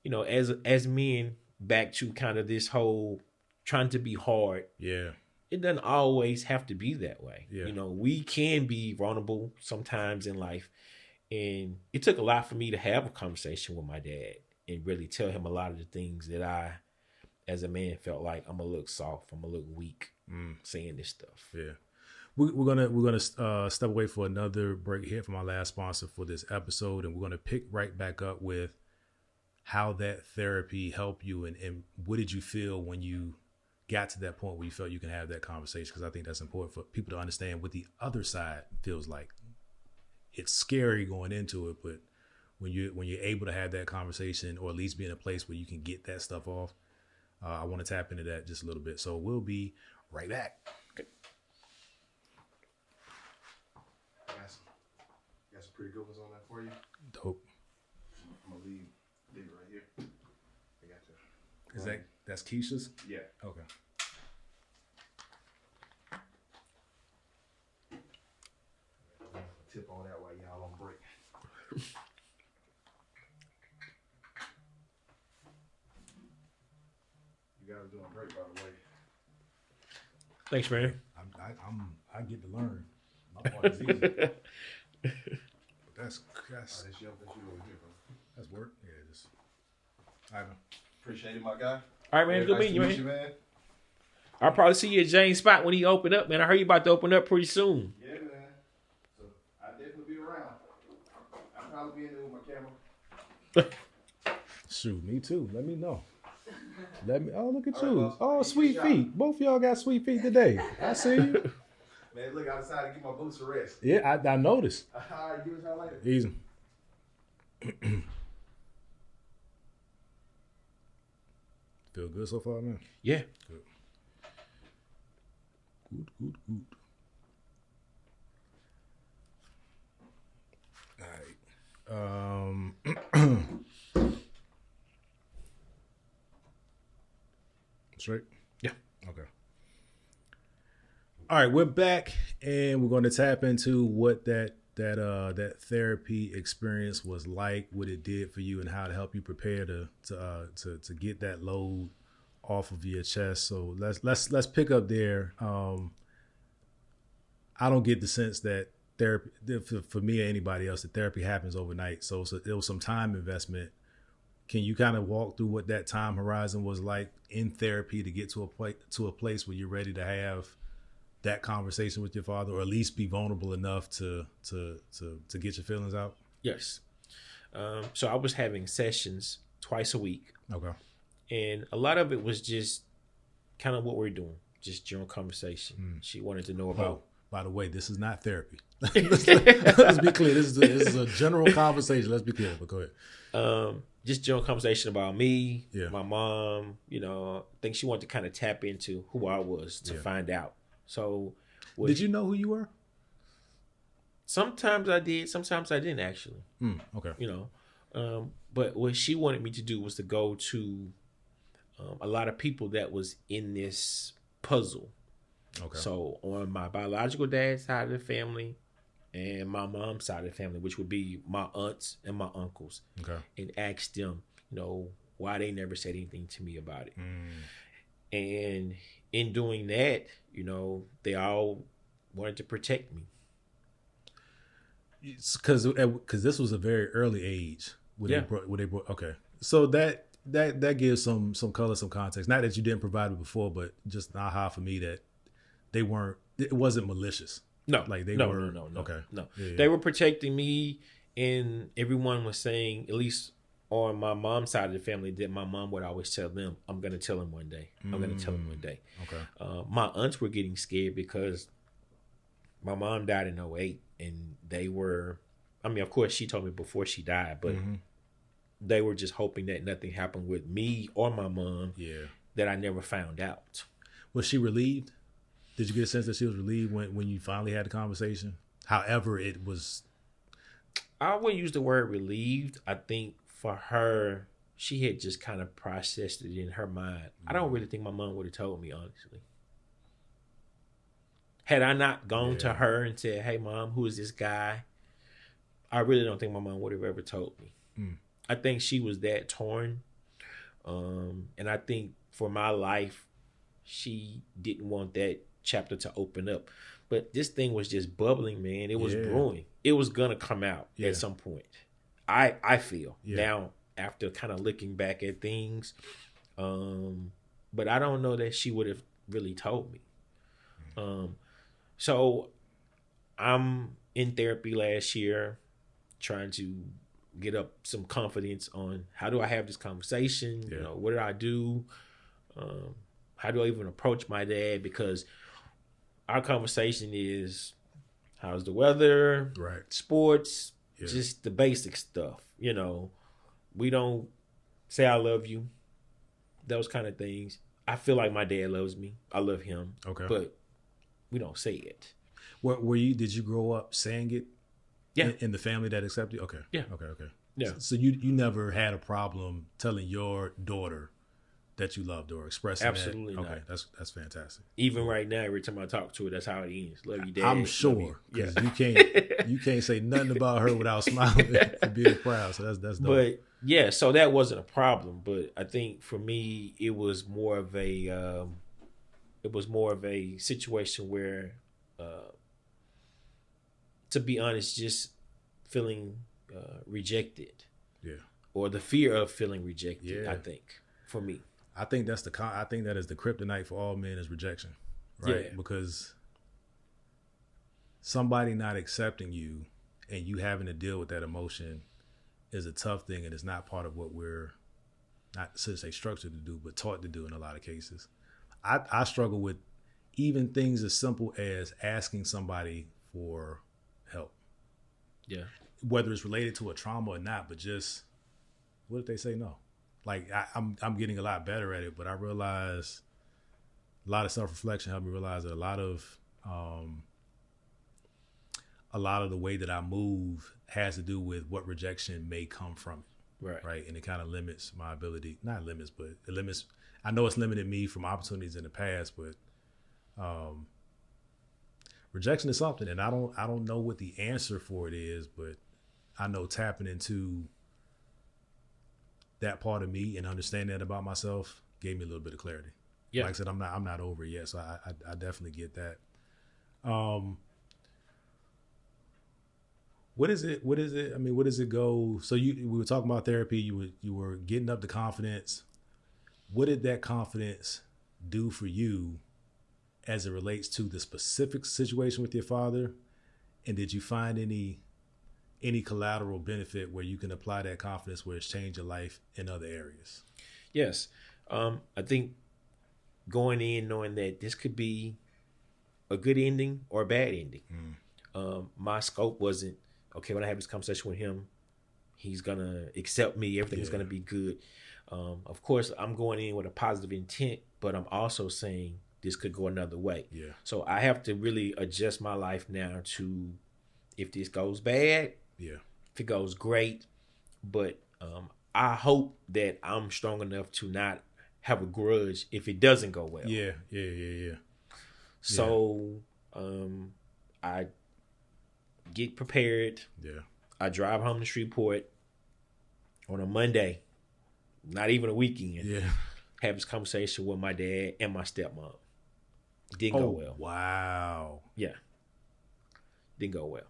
you know, as men, back to kind of this whole trying to be hard. Yeah. It doesn't always have to be that way. Yeah. You know, we can be vulnerable sometimes in life. And it took a lot for me to have a conversation with my dad and really tell him a lot of the things that I, as a man, felt like I'm a little soft, I'm a little weak saying this stuff. Yeah. We're gonna step away for another break here from our last sponsor for this episode, and we're gonna pick right back up with how that therapy helped you and what did you feel when you got to that point where you felt you can have that conversation? Because I think that's important for people to understand what the other side feels like. It's scary going into it, but when you're able to have that conversation or at least be in a place where you can get that stuff off, I want to tap into that just a little bit. So we'll be right back. Okay. Got some pretty good ones on that for you. Dope. I'm gonna leave it right here. I got you. Is that's Keisha's? Yeah. Okay. Tip on that while y'all on break. You guys are doing great, by the way. Thanks, man. I get to learn. My part is easy. That's that's you over here, bro. That's work. Yeah, just I know. Appreciate it, my guy. All right, man. Good Nice meeting you, man. I'll probably see you at James Spot when he open up, man. I heard you about to open up pretty soon. Yeah, man. So I'll definitely be around. I'll probably be in there with my camera. Shoot, me too. Let me know. Oh, look at All you. right, boss. Oh, sweet feet. Both of y'all got sweet feet today. I see you. Man, look, I decided to give my boots a rest. Yeah, I noticed. All right, give us y'all later. Easy. Feel good so far, man? Yeah. Good. Good. All right. Straight? Yeah. Okay. All right, we're back, and we're going to tap into what that therapy experience was like, what it did for you, and how to help you prepare to get that load off of your chest. So let's pick up there. I don't get the sense that therapy, for me or anybody else, that therapy happens overnight. So it was some time investment. Can you kind of walk through what that time horizon was like in therapy to get to a place where you're ready to have that conversation with your father, or at least be vulnerable enough to get your feelings out? Yes. So I was having sessions twice a week. Okay. And a lot of it was just kind of what we're doing, just general conversation. She wanted to know about By the way, this is not therapy. Let's be clear. This is a general conversation. Let's be clear. But go ahead. Just general conversation about me, Yeah. my mom. I think she wanted to kind of tap into who I was to find out. So, Did you know who you were? Sometimes I did. Sometimes I didn't actually. Okay. But what she wanted me to do was to go to a lot of people that was in this puzzle. Okay. So on my biological dad's side of the family and my mom's side of the family, which would be my aunts and my uncles, Okay. and ask them, why they never said anything to me about it. And in doing that, they all wanted to protect me. Because this was a very early age when they brought. Okay, so that gives some color, some context. Not that you didn't provide it before, but just aha for me that they weren't. It wasn't malicious. No, like they no, were. no. Okay, no. Yeah. They were protecting me, and everyone was saying, at least on my mom's side of the family, that my mom would always tell them, "I'm going to tell him one day. I'm going to tell him one day." Okay. My aunts were getting scared because my mom died in 2008, and they were. I mean, of course, she told me before she died, but they were just hoping that nothing happened with me or my mom. Yeah. That I never found out. Was she relieved? Did you get a sense that she was relieved when you finally had the conversation? However, it was. I wouldn't use the word relieved. I think for her, she had just kind of processed it in her mind. I don't really think my mom would have told me, honestly. Had I not gone to her and said, "Hey, Mom, who is this guy?" I really don't think my mom would have ever told me. I think she was that torn. And I think for my life, she didn't want that chapter to open up. But this thing was just bubbling, man. It was brewing. It was going to come out at some point. I feel now after kind of looking back at things. But I don't know that she would have really told me. So I'm in therapy last year trying to get up some confidence on how do I have this conversation? What did I do? How do I even approach my dad? Because our conversation is how's the weather, right? Sports, just the basic stuff. We don't say I love you, those kind of things. I feel like my dad loves me. I love him. Okay. But we don't say it. Did you grow up saying it? Yeah. In the family that accepted you? Okay. Yeah. Okay. Yeah. So you never had a problem telling your daughter that you loved her or expressing Absolutely that? not. Okay, that's fantastic. Even right now, every time I talk to her, that's how it ends. Love you, Dad. I'm sure. Because you can't say nothing about her without smiling and being proud. So that's dope. But yeah, so that wasn't a problem. But I think for me, it was more of a situation where, to be honest, just feeling rejected. Yeah. Or the fear of feeling rejected. Yeah. I think for me. I think that is the kryptonite for all men is rejection, right? Yeah. Because somebody not accepting you and you having to deal with that emotion is a tough thing, and it's not part of what we're not to say structured to do, but taught to do in a lot of cases. I struggle with even things as simple as asking somebody for help. Yeah. Whether it's related to a trauma or not, but just what if they say no? Like I'm getting a lot better at it, but I realize a lot of self-reflection helped me realize that a lot of the way that I move has to do with what rejection may come from it. Right. And it kind of limits my ability, not limits, but it limits. I know it's limited me from opportunities in the past, but rejection is something, and I don't know what the answer for it is, but I know tapping into that part of me and understanding that about myself gave me a little bit of clarity. Yeah. Like I said, I'm not over it yet, so I definitely get that. What is it? I mean, what does it go? So we were talking about therapy. You were getting up the confidence. What did that confidence do for you as it relates to the specific situation with your father? And did you find any collateral benefit where you can apply that confidence where it's changed your life in other areas? Yes. I think going in knowing that this could be a good ending or a bad ending. My scope wasn't, okay, when I have this conversation with him, he's going to accept me. Everything's going to be good. Of course, I'm going in with a positive intent, but I'm also saying this could go another way. Yeah. So I have to really adjust my life now to, if this goes bad, if it goes great, but I hope that I'm strong enough to not have a grudge if it doesn't go well. Yeah. So I get prepared. Yeah. I drive home to Shreveport on a Monday, not even a weekend. Yeah. Have this conversation with my dad and my stepmom. Didn't go well. Wow. Yeah. Didn't go well.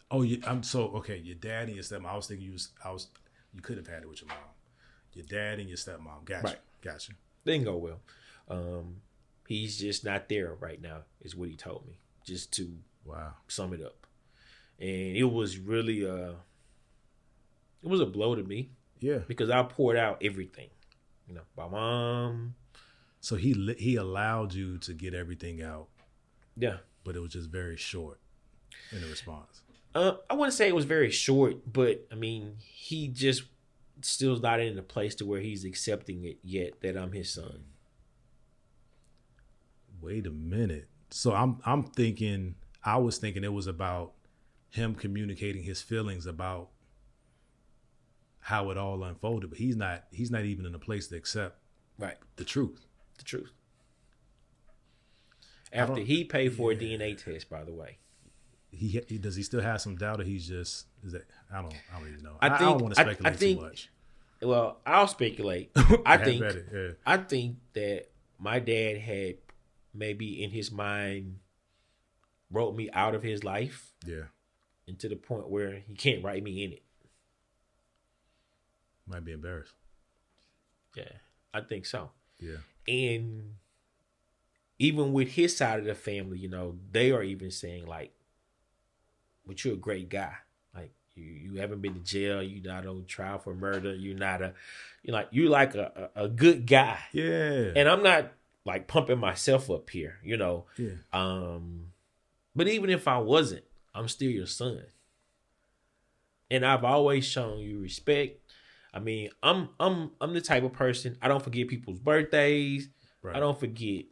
Oh, I'm so okay. Your dad and your stepmom. I was thinking you could have had it with your mom. Your dad and your stepmom. Gotcha. Didn't go well. He's just not there right now, is what he told me. Just to sum it up. And it was really it was a blow to me. Yeah. Because I poured out everything. My mom. So he allowed you to get everything out. Yeah. But it was just very short in the response. I wouldn't say it was very short, but I mean, he just still not in a place to where he's accepting it yet that I'm his son. Wait a minute. So I was thinking it was about him communicating his feelings about how it all unfolded, but he's not even in a place to accept the truth. The truth. After he paid for a DNA test, by the way. Does he still have some doubt, or he's just I don't even know. I don't want to speculate too much. Well, I'll speculate. I think that my dad had maybe in his mind wrote me out of his life. Yeah. And to the point where he can't write me in it. Might be embarrassed. Yeah, I think so. Yeah. And even with his side of the family, they are even saying like, but you're a great guy. Like you haven't been to jail. You're not on trial for murder. You're like a good guy. Yeah. And I'm not like pumping myself up here, Yeah. But even if I wasn't, I'm still your son. And I've always shown you respect. I mean, I'm the type of person, I don't forget people's birthdays. Right. I don't forget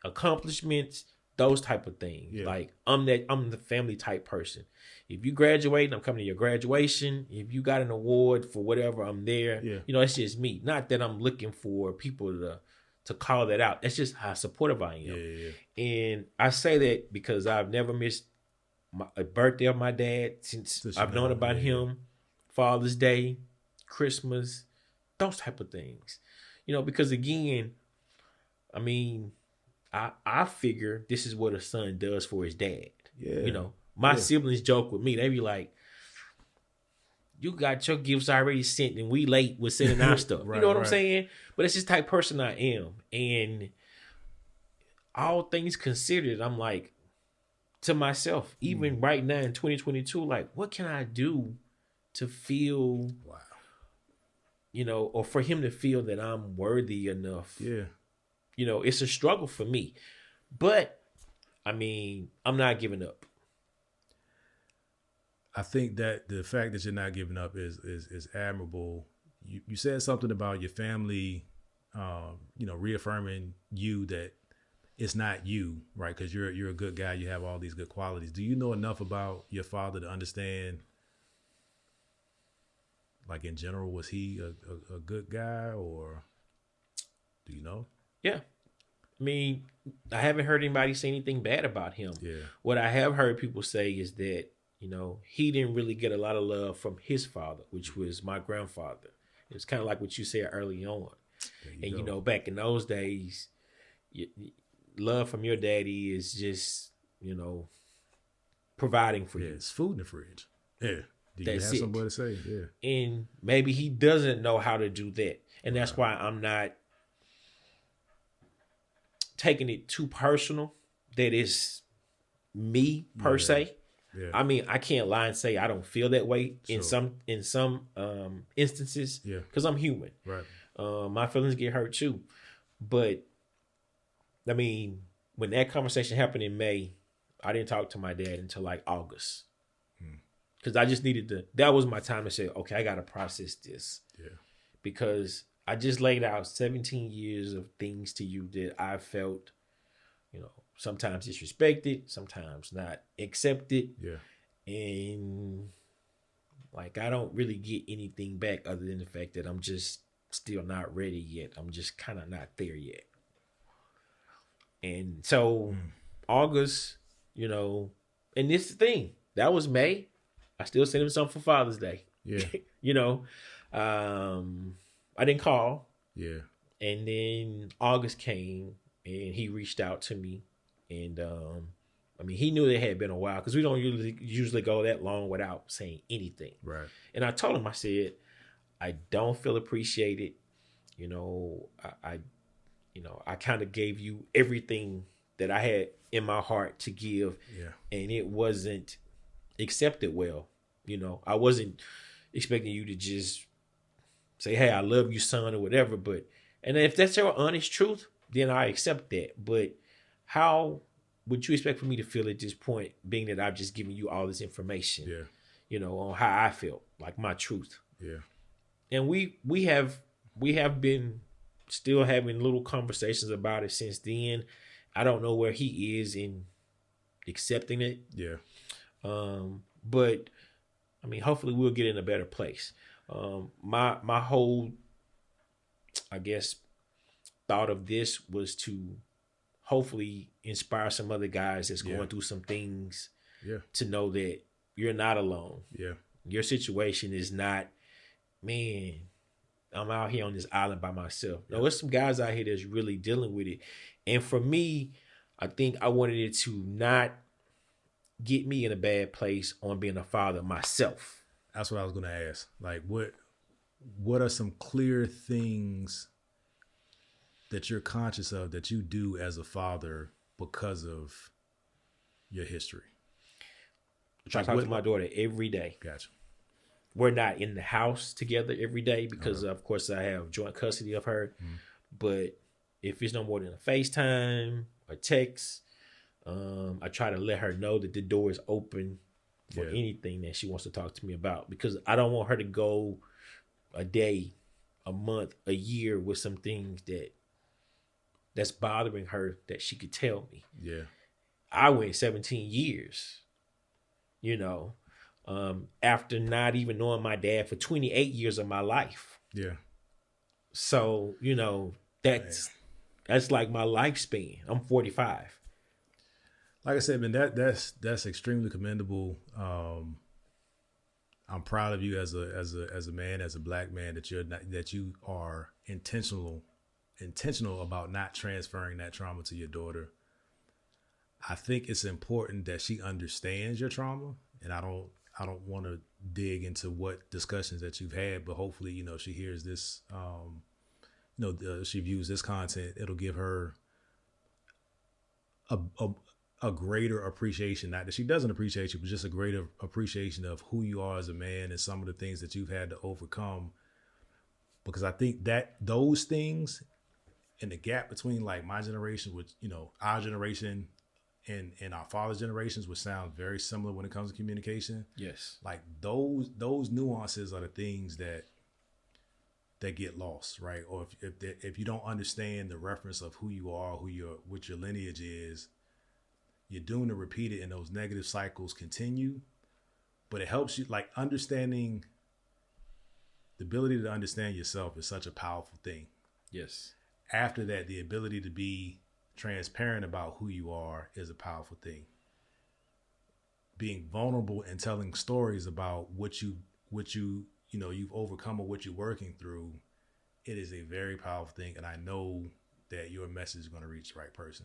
accomplishments, those type of things. Yeah. Like I'm the family type person. If you graduate, I'm coming to your graduation. If you got an award for whatever, I'm there. Yeah. It's just me. Not that I'm looking for people to call that out. That's just how supportive I am. Yeah. And I say that because I've never missed a birthday of my dad since I've known about him. Father's Day, Christmas, those type of things. Because again, I mean, I figure this is what a son does for his dad. Yeah. My siblings joke with me. They be like, you got your gifts already sent and we late with sending our stuff. Right, you know what I'm saying? But it's just the type of person I am. And all things considered, I'm like, to myself, even right now in 2022, like, what can I do to feel, or for him to feel that I'm worthy enough? Yeah. It's a struggle for me. But, I mean, I'm not giving up. I think that the fact that you're not giving up is admirable. You said something about your family, reaffirming you that it's not you, right? Because you're a good guy. You have all these good qualities. Do you know enough about your father to understand, like in general, was he a good guy, or do you know? Yeah. I mean, I haven't heard anybody say anything bad about him. Yeah. What I have heard people say is that, he didn't really get a lot of love from his father, which was my grandfather. It's kind of like what you said early on. And, back in those days, love from your daddy is just, providing for you. It's food in the fridge. Yeah. Do you have somebody to say? Yeah. And maybe he doesn't know how to do that. And that's why I'm not taking it too personal that it's me per se. Yeah. I mean, I can't lie and say I don't feel that way in some instances because I'm human. Right. My feelings get hurt too. But I mean, when that conversation happened in May, I didn't talk to my dad until like August. Because I just needed to, that was my time to say, okay, I got to process this. Yeah. Because I just laid out 17 years of things to you that I felt, you know, sometimes disrespected, sometimes not accepted. Yeah. And like, I don't really get anything back other than the fact that I'm just still not ready yet. I'm just kind of not there yet. And so August, you know, and this is the thing, that was May. I still sent him something for Father's Day. Yeah. You know, I didn't call. Yeah. And then August came and he reached out to me. And I mean, he knew it had been a while because we don't usually go that long without saying anything. Right. And I told him, I said, I don't feel appreciated. You know, I kind of gave you everything that I had in my heart to give. Yeah. And it wasn't accepted well. You know, I wasn't expecting you to just say, hey, I love you, son, or whatever. But, and if that's your honest truth, then I accept that. But how would you expect for me to feel at this point, being that I've just given you all this information, Yeah. you know, on how I felt, like my truth. Yeah. And we have been still having little conversations about it since then. I don't know where he is in accepting it. Yeah. But I mean, hopefully we'll get in a better place. My whole, I guess, thought of this was to hopefully inspire some other guys that's going through some things to know that you're not alone. Yeah. Your situation is not, man, I'm out here on this island by myself. No, there's some guys out here that's really dealing with it. And for me, I think I wanted it to not get me in a bad place on being a father myself. That's what I was going to ask. Like, what are some clear things that you're conscious of that you do as a father because of your history? I try to talk to my daughter every day. Gotcha. We're not in the house together every day because, of course, I have joint custody of her. But if it's no more than a FaceTime or text, I try to let her know that the door is open for anything that she wants to talk to me about, because I don't want her to go a day, a month, a year with some things that's bothering her that she could tell me. Yeah. I went 17 years, you know, after not even knowing my dad for 28 years of my life. Yeah. So, you know, that's like my lifespan. I'm 45. Like I said, man, that's extremely commendable. I'm proud of you as a man, as a black man, that you are intentional about not transferring that trauma to your daughter. I think it's important that she understands your trauma, and I don't want to dig into what discussions that you've had, but hopefully, you know, she hears this, she views this content. It'll give her a greater appreciation, not that she doesn't appreciate you, but just a greater appreciation of who you are as a man and some of the things that you've had to overcome. Because I think that those things and the gap between like my generation, which, you know, our generation and our father's generations, which sound very similar when it comes to communication. Yes. Like those nuances are the things that get lost, right? Or if you don't understand the reference of who you are, what your lineage is, you're doomed to repeat it, and those negative cycles continue. But it helps you, like, understanding, the ability to understand yourself is such a powerful thing. Yes. After that, the ability to be transparent about who you are is a powerful thing. Being vulnerable and telling stories about what you've overcome or what you're working through, it is a very powerful thing. And I know that your message is going to reach the right person.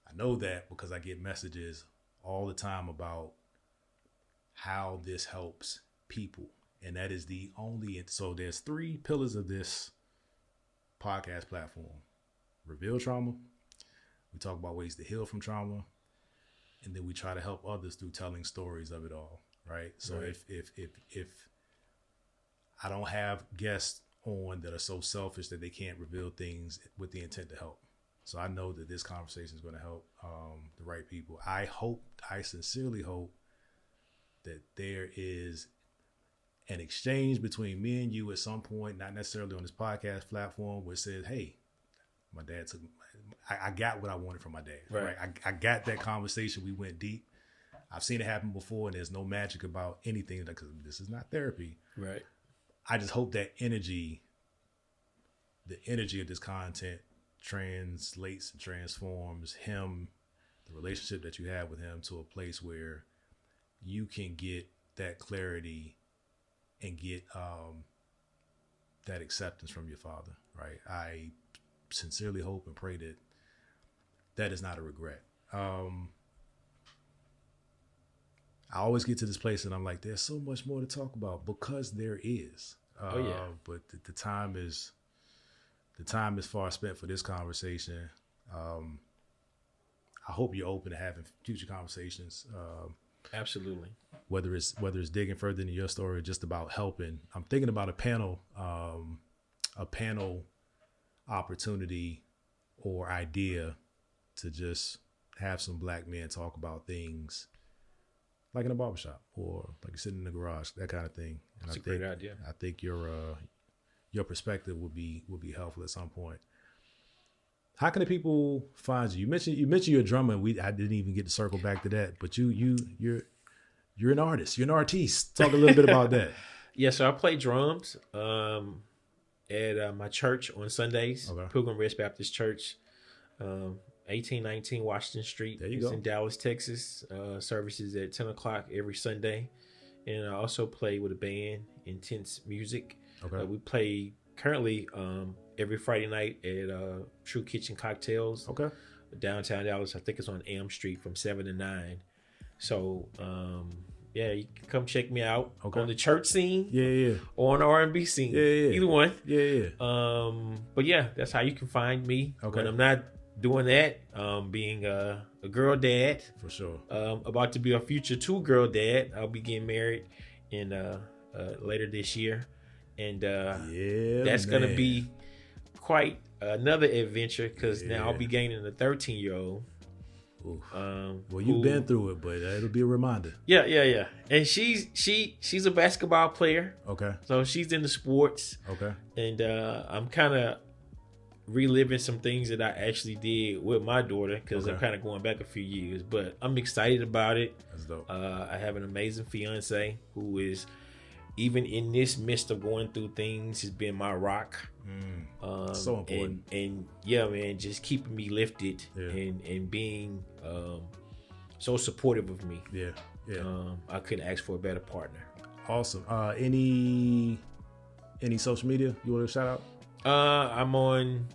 I know that because I get messages all the time about how this helps people. And that is so there's 3 pillars of this podcast platform. Reveal trauma. We talk about ways to heal from trauma. And then we try to help others through telling stories of it all. Right. So right. If I don't have guests on that are so selfish that they can't reveal things with the intent to help. So I know that this conversation is going to help the right people. I sincerely hope that there is an exchange between me and you at some point, not necessarily on this podcast platform, where it says, hey, my dad I got what I wanted from my dad. Right? I got that conversation. We went deep. I've seen it happen before, and there's no magic about anything because this is not therapy. Right. I just hope that the energy of this content translates and transforms him, the relationship that you have with him, to a place where you can get that clarity and get that acceptance from your father, right? I sincerely hope and pray that is not a regret. I always get to this place and I'm like, there's so much more to talk about, because there is. But the time is far spent for this conversation. I hope you're open to having future conversations. Absolutely. Whether it's digging further into your story or just about helping. I'm thinking about a panel opportunity or idea to just have some Black men talk about things like in a barbershop or like you're sitting in the garage, that kind of thing. And That's a great idea. I think your perspective would be helpful at some point. How can the people find you? You mentioned you're a drummer. I didn't even get to circle back to that, but you're an artist. You're an artiste. Talk a little bit about that. Yeah, so I play drums at my church on Sundays, Okay. Pilgrim Rest Baptist Church, 1819 Washington Street. There you It's go. in Dallas, Texas. Services at 10 o'clock every Sunday. And I also play with a band, Intense Music. Okay. We play currently every Friday night at True Kitchen Cocktails. Okay. Downtown Dallas. I think it's on Elm Street from 7 to 9. So, you can come check me out on the church scene, or on the R&B scene, either one. But yeah, that's how you can find me. When I'm not doing that, being a girl dad, for sure. About to be a future 2-girl dad. I'll be getting married in later this year, and that's gonna be quite another adventure because now I'll be gaining a 13-year-old. Well, you've been through it, but it'll be a reminder. Yeah. And she's a basketball player. Okay. So she's into sports. Okay. And I'm kind of reliving some things that I actually did with my daughter because I'm kind of going back a few years. But I'm excited about it. That's dope. I have an amazing fiance who is, even in this midst of going through things, has been my rock. So important. And yeah, man, just keeping me lifted and being so supportive of me. I couldn't ask for a better partner. Awesome. Any social media you want to shout out? I'm on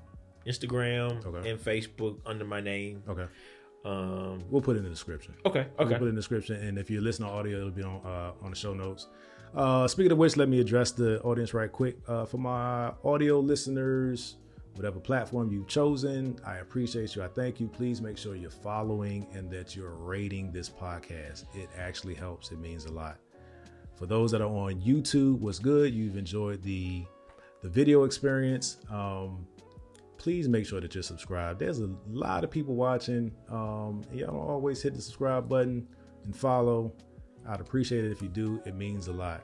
Instagram and Facebook under my name. Okay. We'll put it in the description. Okay. We'll put it in the description, and if you listen to audio, it'll be on the show notes. Speaking of which, let me address the audience right quick. For my audio listeners, whatever platform you've chosen, I appreciate you. I thank you. Please make sure you're following and that you're rating this podcast. It actually helps. It means a lot. For those that are on YouTube, what's good? You've enjoyed the video experience. Please make sure that you're subscribed. There's a lot of people watching. Y'all don't always hit the subscribe button and follow. I'd appreciate it if you do. It means a lot.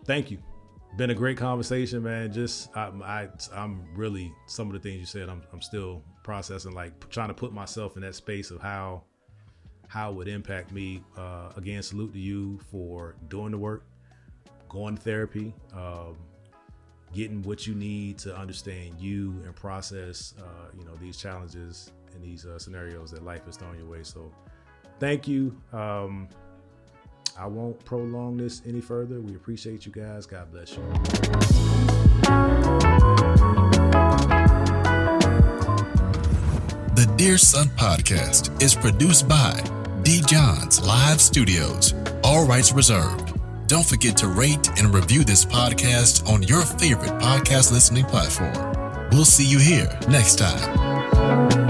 Thank you. Been a great conversation, man. I'm really, some of the things you said, I'm still processing, like trying to put myself in that space of how it would impact me. Again, salute to you for doing the work, going to therapy, getting what you need to understand you and process, these challenges and these scenarios that life is throwing your way. So thank you. I won't prolong this any further. We appreciate you guys. God bless you. The Dear Son podcast is produced by D. John's Live Studios. All rights reserved. Don't forget to rate and review this podcast on your favorite podcast listening platform. We'll see you here next time.